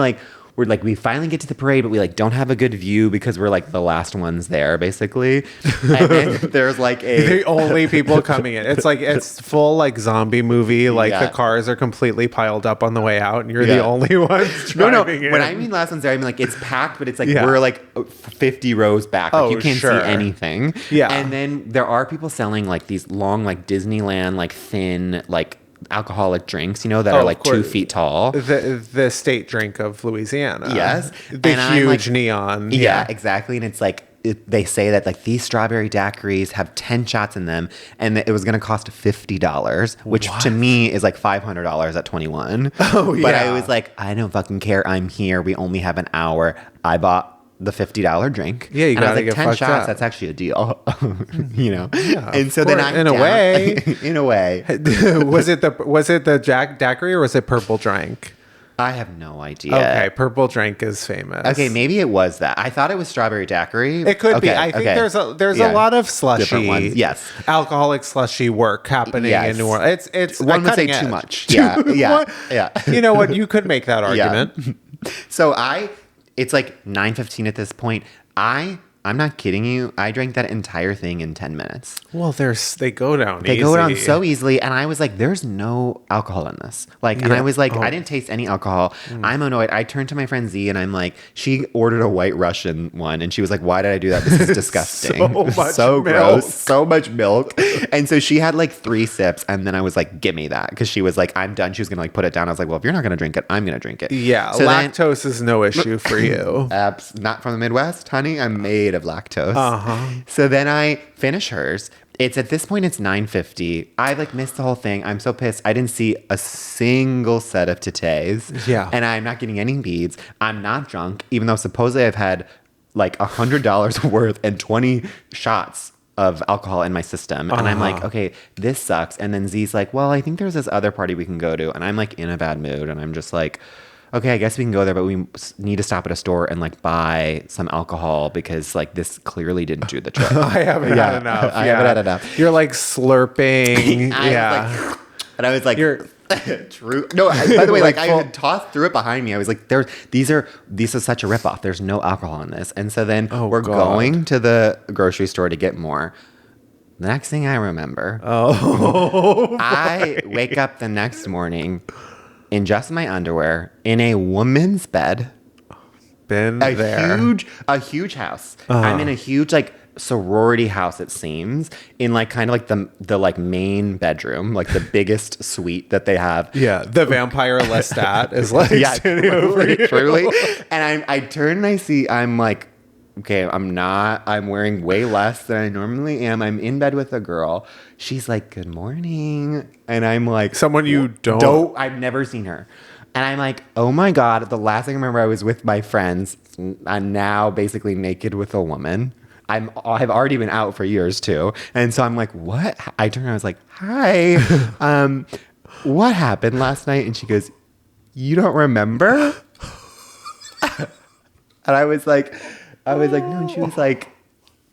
finally get to the parade, but we like don't have a good view because we're like the last ones there, basically. And then there's like the only people coming in. It's like it's full like zombie movie. Like the cars are completely piled up on the way out, and you're the only ones driving in. When I mean last ones there, I mean like it's packed, but it's like we're like 50 rows back. Like you can't see anything. Yeah. And then there are people selling like these long like Disneyland like thin like alcoholic drinks, that are like 2 feet tall. The state drink of Louisiana. Yes. The huge neon. Yeah, exactly. And it's like, they say that like these strawberry daiquiris have 10 shots in them and it was going to cost $50, which to me is like $500 at 21. Oh, yeah. But I was like, I don't fucking care. I'm here. We only have an hour. I bought the $50 drink. Yeah, you gotta like, get 10 fucked shots, up. That's actually a deal. Yeah, and so course. then I'm in a way. In a way. Was it the Jack daiquiri or was it purple drink? I have no idea. Okay, purple drink is famous. Okay, maybe it was that. I thought it was strawberry daiquiri. It could be. I think there's a lot of slushy, alcoholic slushy work happening in New Orleans. It's one would say too much. Yeah. You know what? You could make that argument. Yeah. So it's like 9:15 at this point. I'm not kidding you. I drank that entire thing in 10 minutes. Well, they go down They go down so easily. And I was like, there's no alcohol in this. And I was like, I didn't taste any alcohol. I'm annoyed. I turned to my friend Z and I'm like, she ordered a White Russian one. And she was like, why did I do that? This is disgusting. So gross. So much milk. And so she had like 3 sips. And then I was like, give me that. Because she was like, I'm done. She was going to like put it down. I was like, well, if you're not going to drink it, I'm going to drink it. Yeah. So lactose is no issue for you. Not from the Midwest, honey. I'm made of lactose. So then I finish hers. It's at this point, it's 9:50. I like missed the whole thing. I'm so pissed. I didn't see a single set of titties. Yeah. And I'm not getting any beads. I'm not drunk, even though supposedly I've had like $100 worth and 20 shots of alcohol in my system. And I'm like, okay, this sucks. And then Z's like, well, I think there's this other party we can go to. And I'm like in a bad mood. And I'm just like, okay, I guess we can go there, but we need to stop at a store and like buy some alcohol because like this clearly didn't do the trick. I haven't had enough. I haven't had enough. You're like slurping. And I was like, true. No, by the way, like I had tossed through it behind me. I was like, these are such a ripoff. There's no alcohol in this. And so then we're going to the grocery store to get more. The next thing I remember, I wake up the next morning in just my underwear, in a woman's bed. Been there. A huge house. I'm in a huge like sorority house, it seems, in like kind of like the like main bedroom, like the biggest suite that they have. Yeah, the vampire Lestat is like standing over you. Truly. And I turn and I see, I'm like, okay, I'm wearing way less than I normally am. I'm in bed with a girl. She's like, good morning. And I'm like, someone you I've never seen her. And I'm like, oh my God. The last thing I remember, I was with my friends. I'm now basically naked with a woman. I've already been out for years too. And so I'm like, what? I turned around, I was like, hi. What happened last night? And she goes, you don't remember? And I was like, no. And she was like,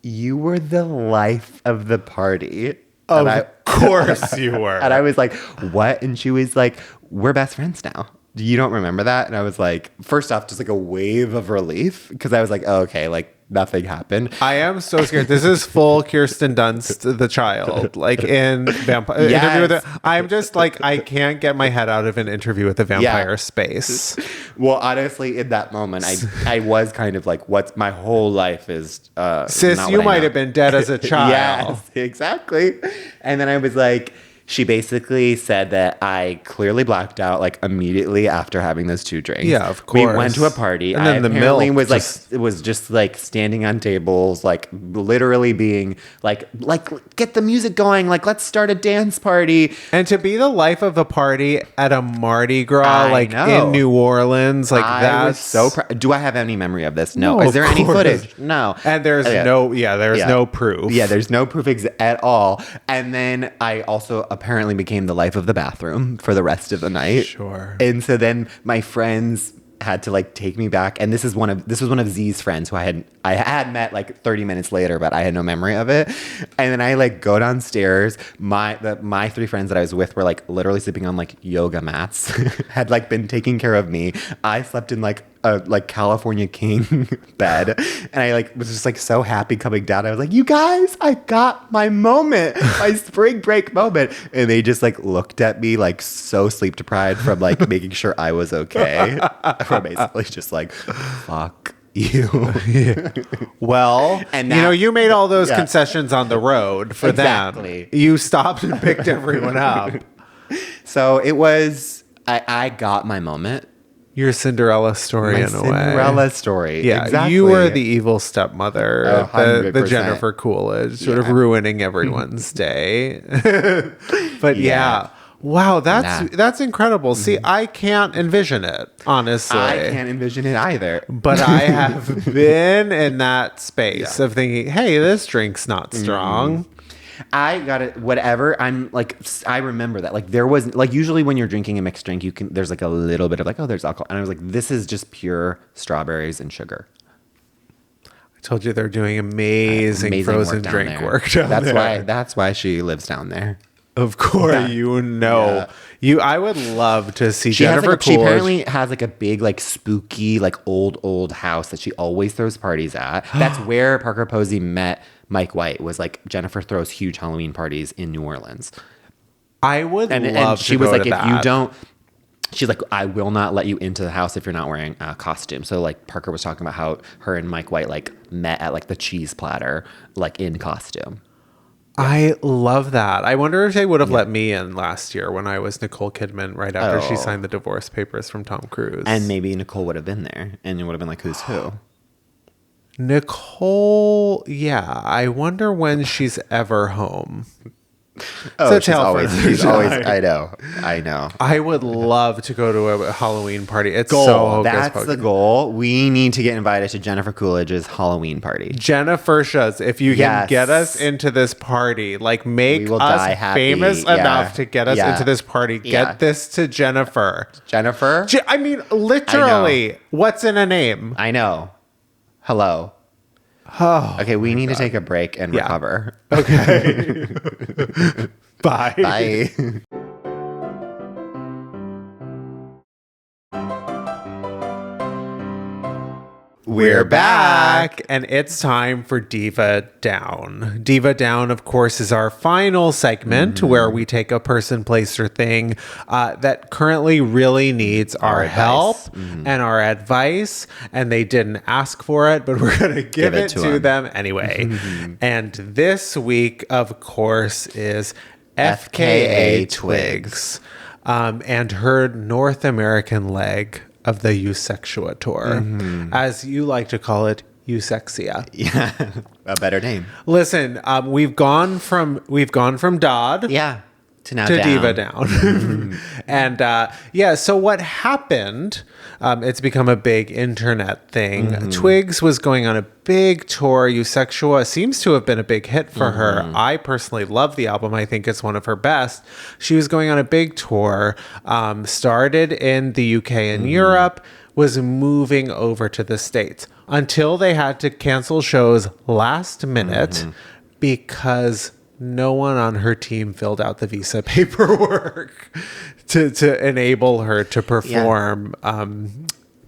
you were the life of the party. Of course you were. And I was like, what? And she was like, we're best friends now. You don't remember that? And I was like, first off, just like a wave of relief. Because I was like, oh, okay, like nothing happened. I am so scared. This is full Kirsten Dunst, the child, like in vampire interview with I'm just like, I can't get my head out of an interview with the vampire space. Well, honestly, in that moment, I was kind of like, what's my whole life is sis, you might have been dead as a child. Yes, exactly. And then I was like, She basically said that I clearly blacked out like immediately after having those 2 drinks. Yeah, of course. We went to a party. And then the apparently milk was just like standing on tables, like literally being like get the music going, like let's start a dance party. And to be the life of a party at a Mardi Gras, in New Orleans, like that's so do I have any memory of this? No. No, Is there any footage? No. And there's no proof. Yeah, there's no proof at all. And then I also apparently became the life of the bathroom for the rest of the night. Sure. And so then my friends had to like take me back, and this was one of Z's friends who I had met like 30 minutes later, but I had no memory of it. And then I like go downstairs. My 3 friends that I was with were like literally sleeping on like yoga mats, had like been taking care of me. I slept in like a like California king bed, and I like was just like so happy coming down. I was like, you guys, I got my moment, my spring break moment. And they just like looked at me like so sleep deprived from like making sure I was okay. From basically just like, fuck you. Well, and now, you made all those concessions on the road for them. You stopped and picked everyone up. So it was, I got my moment. Your Cinderella story in a way. Cinderella story. Yeah, exactly. You were the evil stepmother, the Jennifer Coolidge, sort of ruining everyone's day. But wow, that's incredible. See, I can't envision it, honestly. I can't envision it either. But I have been in that space of thinking, hey, this drink's not strong. I got it. Whatever. I'm like, I remember that. Like, there was like usually when you're drinking a mixed drink, there's like a little bit of like, oh, there's alcohol, and I was like, this is just pure strawberries and sugar. I told you they're doing amazing frozen drink work down there. That's why she lives down there. Of course, I would love to see Jennifer Coolidge. She apparently has like a big, like spooky, like old house that she always throws parties at. That's where Parker Posey met Mike White. Was like Jennifer throws huge Halloween parties in New Orleans. I would love to she was go like, to if that. you don't, she's like, I will not let you into the house if you're not wearing a costume. So like Parker was talking about how her and Mike White like met at like the cheese platter, like in costume. I love that. I wonder if they would have let me in last year when I was Nicole Kidman right after she signed the divorce papers from Tom Cruise. And maybe Nicole would have been there, and it would have been like, who's who? Nicole, I wonder when she's ever home. She's always. I know. I would love to go to a Halloween party. It's That's the goal. We need to get invited to Jennifer Coolidge's Halloween party. Jennifer Shuz, if you can get us into this party, like make us famous enough to get us into this party. Get this to Jennifer. Jennifer? I mean, literally, what's in a name? I know. Hello. Oh, okay, we need to take a break and recover. Okay. Bye. Bye. We're back, and it's time for Diva Down. Diva Down, of course, is our final segment where we take a person, place, or thing that currently really needs our help and our advice, and they didn't ask for it, but we're going to give it to them anyway. And this week, of course, is FKA Twigs and her North American leg of the Eusexua tour, as you like to call it, Eusexia. Yeah, a better name. Listen, we've gone from Dodd, to now Diva Down, and so what happened? It's become a big internet thing. Twigs was going on a big tour. Eusexua seems to have been a big hit for her. I personally love the album. I think it's one of her best. She was going on a big tour, started in the UK and Europe, was moving over to the States until they had to cancel shows last minute because no one on her team filled out the visa paperwork to enable her to perform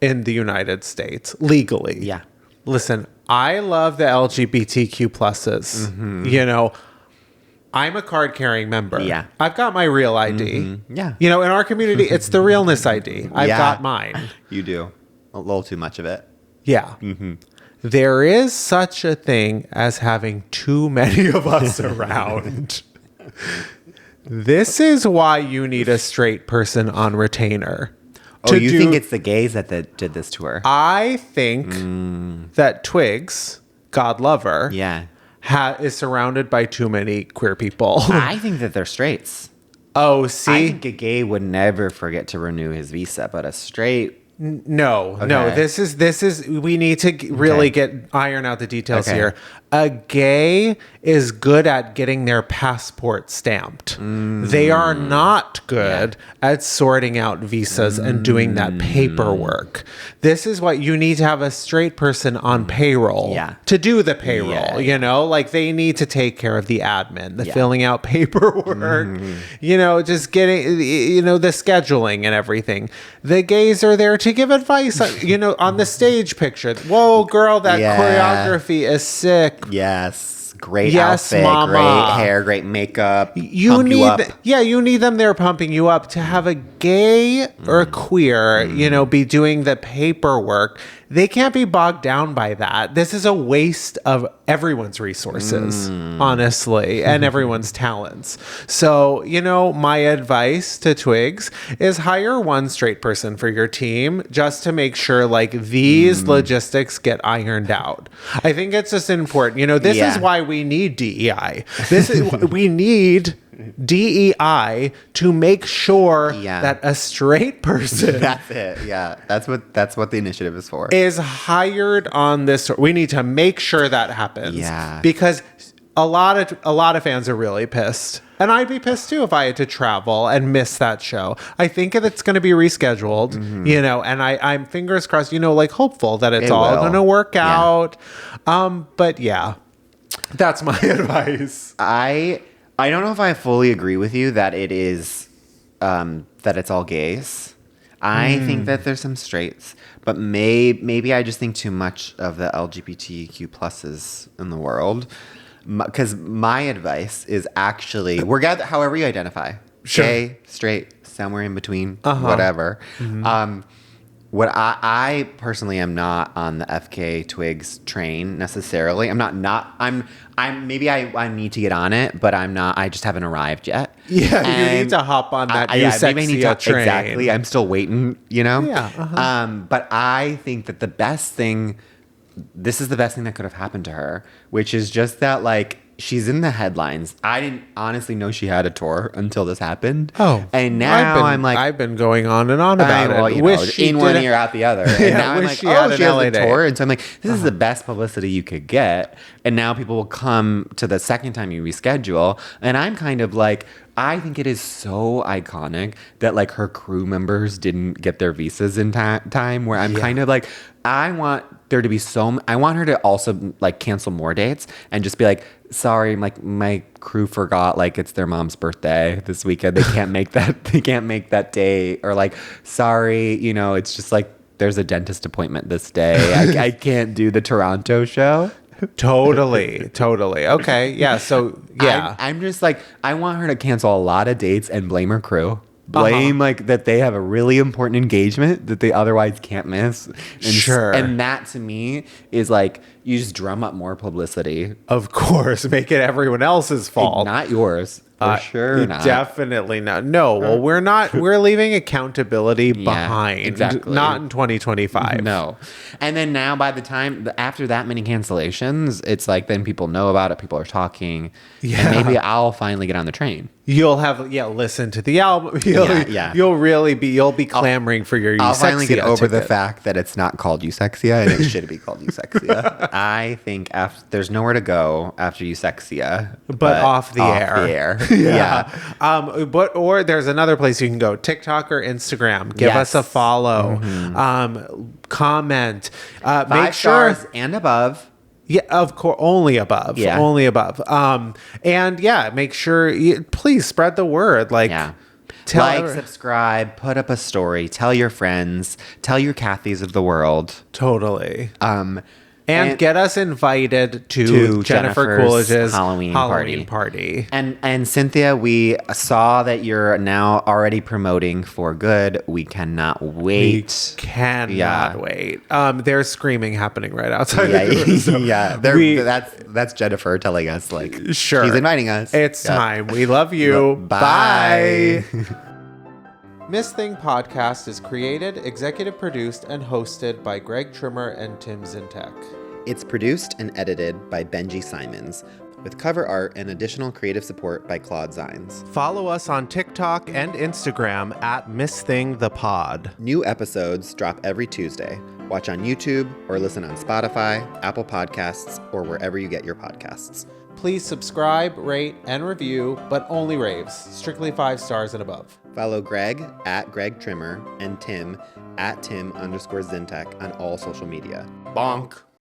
in the United States legally. Yeah. Listen, I love the LGBTQ pluses. You know, I'm a card-carrying member. Yeah. I've got my real ID. Yeah. You know, in our community, it's the realness ID. I've got mine. You do. A little too much of it. Yeah. There is such a thing as having too many of us around. This is why you need a straight person on retainer. Oh, you think it's the gays that did this to her? I think that Twigs, God love her, is surrounded by too many queer people. I think that they're straights. Oh, see? I think a gay would never forget to renew his visa, but a straight... No, this is we need to really iron out the details here. A gay is good at getting their passport stamped. They are not good at sorting out visas and doing that paperwork. This is what you need to have a straight person on payroll to do the payroll, you know, like they need to take care of the admin, the filling out paperwork, you know, just getting, you know, the scheduling and everything. The gays are there to give advice, you know, on the stage picture. Whoa, girl, that choreography is sick. Yes. Great outfit, mama. Great hair, great makeup. You need them there pumping you up. To have a gay or a queer, you know, be doing the paperwork. They can't be bogged down by that. This is a waste of everyone's resources, honestly, and everyone's talents. So, you know, my advice to Twigs is hire one straight person for your team just to make sure, like, these logistics get ironed out. I think it's just important. You know, this is why we need DEI. We need DEI to make sure that a straight person that's what the initiative is for, is hired on this. We need to make sure that happens, because a lot of fans are really pissed, and I'd be pissed too if I had to travel and miss that show. I think that it's going to be rescheduled, you know, and I'm fingers crossed, you know, like hopeful that it's all going to work out. But that's my advice. I don't know if I fully agree with you that it is that it's all gays. I think that there's some straights, but maybe I just think too much of the LGBTQ pluses in the world. Because my advice is actually, however you identify, gay, straight, somewhere in between, whatever. What I personally am not on the FK Twigs train necessarily. I need to get on it, but I'm not. I just haven't arrived yet. Yeah, and you need to hop on that new sexy train. Exactly. I'm still waiting, you know? Yeah. But I think that this is the best thing that could have happened to her, which is just that, like, she's in the headlines. I didn't honestly know she had a tour until this happened. Oh. And now I've been going on and on about it. Wish in one ear out the other. And now I'm like, she has a tour. And so I'm like, this is the best publicity you could get. And now people will come to the second time you reschedule. And I'm kind of like, I think it is so iconic that, like, her crew members didn't get their visas in time, where I'm kind of like, I want her to also, like, cancel more dates and just be like, sorry, like, my crew forgot, like, it's their mom's birthday this weekend. They can't make that day. Or, like, sorry, you know, it's just like, there's a dentist appointment this day. I can't do the Toronto show. Totally. Okay. Yeah. So, yeah. I'm just like, I want her to cancel a lot of dates and blame her crew. Blame like that they have a really important engagement that they otherwise can't miss. And that to me is like, you just drum up more publicity. Of course, make it everyone else's fault, not yours. For sure not. Definitely not. No, well, we're not. We're leaving accountability behind. Exactly. Not in 2025. No. And then now, by the time after that many cancellations, it's like then people know about it. People are talking. Yeah. And maybe I'll finally get on the train. You'll have listen to the album. You'll be clamoring for your I'll finally get over the fact that it's not called Eusexia and it should be called Eusexia. I think there's nowhere to go after Eusexia, but off the air. Yeah. Or there's another place you can go: TikTok or Instagram. Give us a follow. Comment. 5 stars and above. Yeah, of course, only above. Yeah. Only above. And make sure please spread the word. Subscribe, put up a story, tell your friends, tell your Kathys of the world. Totally. And get us invited to Jennifer Coolidge's Halloween party. And Cynthia, we saw that you're now already promoting For Good. We cannot wait. Wait. There's screaming happening right outside the room. So that's Jennifer telling us, like, sure, she's inviting us. It's time. We love you. Bye. Miss Thing Podcast is created, executive produced, and hosted by Greg Trimmer and Tim Zientek. It's produced and edited by Benji Simons, with cover art and additional creative support by Claude Zeins. Follow us on TikTok and Instagram at Miss Thing the Pod. New episodes drop every Tuesday. Watch on YouTube or listen on Spotify, Apple Podcasts, or wherever you get your podcasts. Please subscribe, rate, and review, but only raves. Strictly 5 stars and above. Follow Greg at Greg Trimmer and Tim at Tim_Zientek on all social media. Bonk.